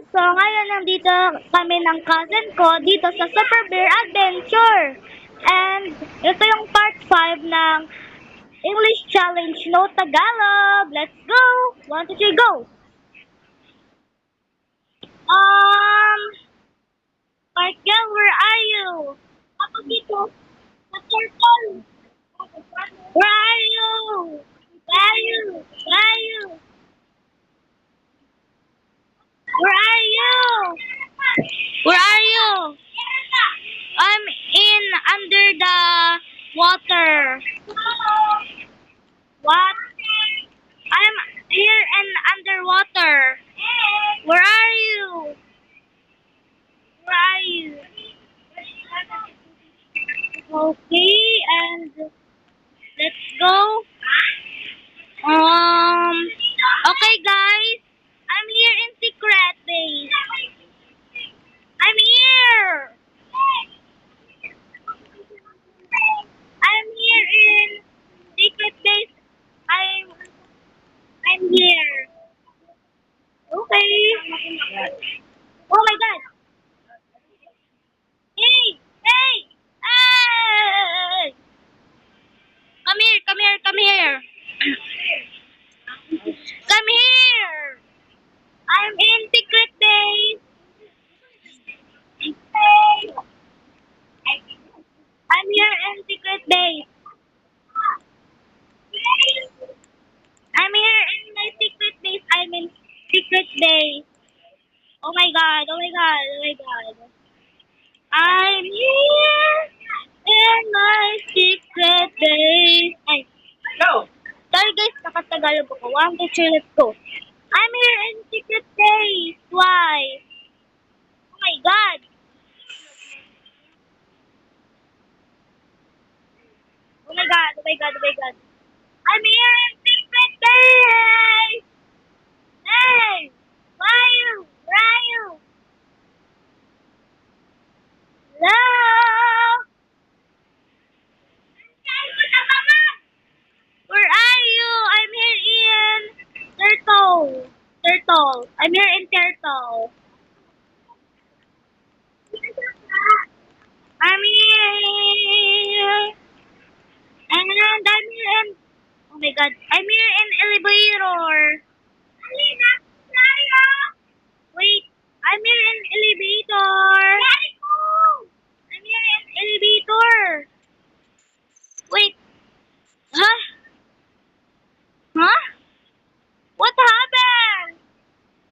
So ngayon nandito kami ng cousin ko dito sa Super Bear Adventure. And ito yung part 5 ng English Challenge No Tagalog. Let's go! 1, 2, 3, go! Michael, where are you? Ako dito. Sa turtle. Where are you? Where are you? Where are you? Where are you? Where are you? I'm in under the water. What? I'm here and underwater. Where are you? Where are you? Okay, and let's go. Okay guys, I'm here in secret base. I'm here. I'm here in secret base. I'm here. Okay. Oh my god. Hey, hey, hey. Come here, come here, come here. Come here. I'm in secret base. I'm here in secret base. I'm here in my secret base. I'm in secret base. Oh my god, oh my god, oh my god. I'm here in my secret base. Ay, Go! sorry guys, nakatagalog ako. 1, 2, 3, let's go. I'm here in secret base. Why? Oh my god. Oh my god, oh my god, oh my god. I'm here in secret base. Hey, where are you? Where are you? Hello? Where are you? I'm here in Turtle. Turtle. I'm here in Turtle. I'm here. And I'm here in... Oh my god. I'm here in Elevator.